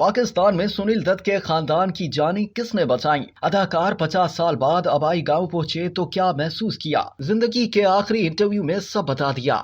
پاکستان میں سنیل دت کے خاندان کی جانیں کس نے بچائیں؟ اداکار 50 سال بعد آبائی گاؤں پہنچے تو کیا محسوس کیا؟ زندگی کے آخری انٹرویو میں سب بتا دیا۔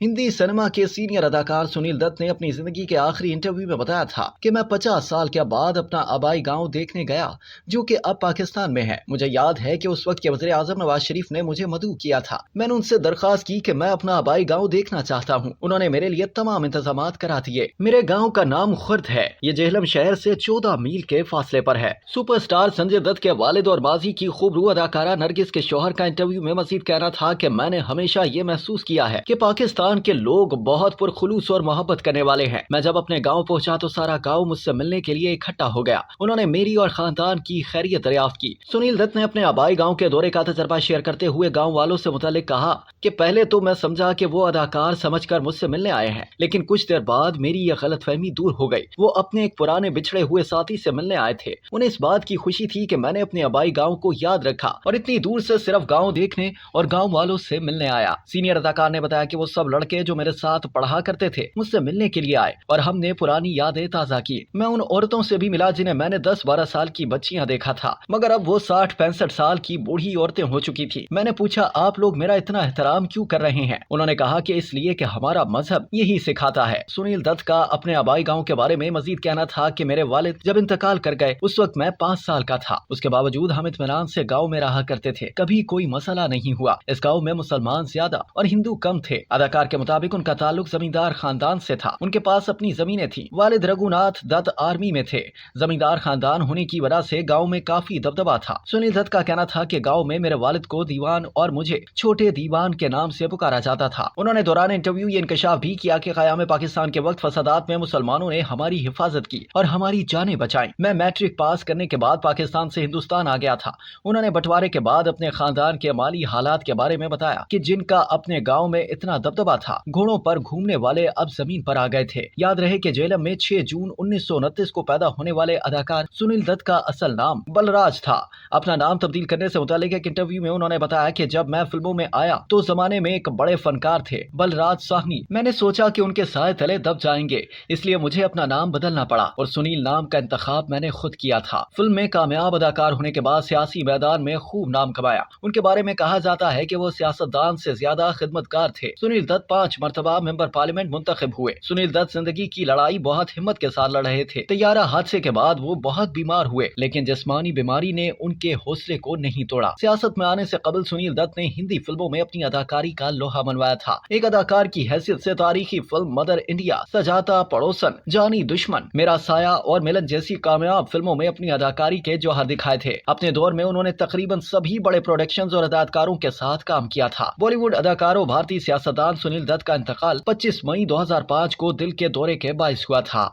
ہندی سینما کے سینئر اداکار سنیل دت نے اپنی زندگی کے آخری انٹرویو میں بتایا تھا کہ میں 50 سال کے بعد اپنا آبائی گاؤں دیکھنے گیا جو کہ اب پاکستان میں ہے۔ مجھے یاد ہے کہ اس وقت کے وزیر اعظم نواز شریف نے مجھے مدعو کیا تھا۔ میں نے ان سے درخواست کی کہ میں اپنا آبائی گاؤں دیکھنا چاہتا ہوں۔ انہوں نے میرے لیے تمام انتظامات کرا دیے۔ میرے گاؤں کا نام خرد ہے۔ یہ جہلم شہر سے 14 میل کے فاصلے پر ہے۔ سپر اسٹار سنجے دت کے والد اور ماضی کی خوبرو اداکارہ نرگس کے شوہر کا انٹرویو میں مزید کہنا تھا کہ میں نے ہمیشہ یہ محسوس کیا ہے کہ پاکستان کے لوگ بہت پرخلوص اور محبت کرنے والے ہیں۔ میں جب اپنے گاؤں پہنچا تو سارا گاؤں مجھ سے ملنے کے لیے اکٹھا ہو گیا۔ انہوں نے میری اور خاندان کی خیریت دریافت کی۔ سنیل دت نے اپنے آبائی گاؤں کے دورے کا تجربہ شیئر کرتے ہوئے گاؤں والوں سے متعلق کہا کہ پہلے تو میں سمجھا کہ وہ اداکار سمجھ کر مجھ سے ملنے آئے ہیں، لیکن کچھ دیر بعد میری یہ غلط فہمی دور ہو گئی۔ وہ اپنے ایک پرانے بچھڑے ہوئے ساتھی سے ملنے آئے تھے۔ انہیں اس بات کی خوشی تھی کہ میں نے اپنے آبائی گاؤں کو یاد رکھا اور اتنی دور سے صرف گاؤں دیکھنے اور گاؤں والوں سے ملنے آیا۔ سینئر اداکار نے بتایا کہ وہ سب لڑکے جو میرے ساتھ پڑھا کرتے تھے مجھ سے ملنے کے لیے آئے اور ہم نے پرانی یادیں تازہ کی۔ میں ان عورتوں سے بھی ملا جنہیں میں نے 10-12 سال کی بچیاں دیکھا تھا، مگر اب وہ 60-65 سال کی بوڑھی عورتیں ہو چکی تھی۔ میں نے پوچھا آپ لوگ میرا اتنا احترام کیوں کر رہے ہیں؟ انہوں نے کہا کہ اس لیے کہ ہمارا مذہب یہی سکھاتا ہے۔ سنیل دت کا اپنے آبائی گاؤں کے بارے میں مزید کہنا تھا کہ میرے والد جب انتقال کر گئے اس وقت میں 5 سال کا تھا۔ اس کے باوجود ہم اطمینان سے گاؤں میں رہا کرتے تھے، کبھی کوئی مسئلہ نہیں ہوا۔ اس گاؤں میں مسلمان زیادہ اور ہندو کم تھے۔ اداکار کے مطابق ان کا تعلق زمیندار خاندان سے تھا۔ ان کے پاس اپنی زمینیں تھیں۔ والد رگھوناتھ دت آرمی میں تھے۔ زمیندار خاندان ہونے کی وجہ سے گاؤں میں کافی دبدبہ تھا۔ سنیل دت کا کہنا تھا کہ گاؤں میں میرے والد کو دیوان اور مجھے چھوٹے دیوان کے نام سے پکارا جاتا تھا۔ انہوں نے دوران انٹرویو یہ انکشاف بھی کیا کہ قیام پاکستان کے وقت فسادات میں مسلمانوں نے ہماری حفاظت کی اور ہماری جانیں بچائیں۔ میں میٹرک پاس کرنے کے بعد پاکستان سے ہندوستان آ گیا تھا۔ انہوں نے بٹوارے کے بعد اپنے خاندان کے مالی حالات کے بارے میں بتایا کہ جن کا اپنے گاؤں میں اتنا دبدبہ تھا، گھوڑوں پر گھومنے والے اب زمین پر آ گئے تھے۔ یاد رہے کہ جہلم میں 6 جون 1929 کو پیدا ہونے والے اداکار سنیل دت کا اصل نام بلراج تھا۔ اپنا نام تبدیل کرنے سے متعلق ایک انٹرویو میں انہوں نے بتایا کہ جب میں فلموں میں آیا تو زمانے میں ایک بڑے فنکار تھے بلراج ساہنی۔ میں نے سوچا کہ ان کے سائے تلے دب جائیں گے، اس لیے مجھے اپنا نام بدلنا پڑا اور سنیل نام کا انتخاب میں نے خود کیا تھا۔ فلم میں کامیاب اداکار ہونے کے بعد سیاسی میدان میں خوب نام کمایا۔ ان کے بارے میں کہا جاتا ہے کہ وہ سیاستدان سے زیادہ خدمتگار تھے۔ سنیل دت 5 مرتبہ ممبر پارلیمنٹ منتخب ہوئے۔ سنیل دت زندگی کی لڑائی بہت ہمت کے ساتھ لڑ رہے تھے۔ طیارہ حادثے کے بعد وہ بہت بیمار ہوئے، لیکن جسمانی بیماری نے ان کے حوصلے کو نہیں توڑا۔ سیاست میں آنے سے قبل سنیل دت نے ہندی فلموں میں اپنی اداکاری کا لوہا منوایا تھا۔ ایک اداکار کی حیثیت سے تاریخی فلم مدر انڈیا، سجاتا پڑوسن، جانی دشمن، میرا سایہ اور ملن جیسی کامیاب فلموں میں اپنی اداکاری کے جوہر دکھائے تھے۔ اپنے دور میں انہوں نے تقریباً سبھی بڑے پروڈکشنز اور اداکاروں کے ساتھ کام کیا تھا۔ بالی ووڈ اداکار و بھارتی سیاستدان سنیل دت کا انتقال 25 مئی 2005 کو دل کے دورے کے باعث ہوا تھا۔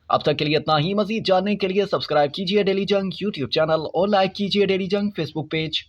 اب تک کے لیے اتنا ہی۔ مزید جاننے کے لیے سبسکرائب کیجیے ڈیلی جنگ یوٹیوب چینل اور لائک کیجیے ڈیلی جنگ فیس بک پیج۔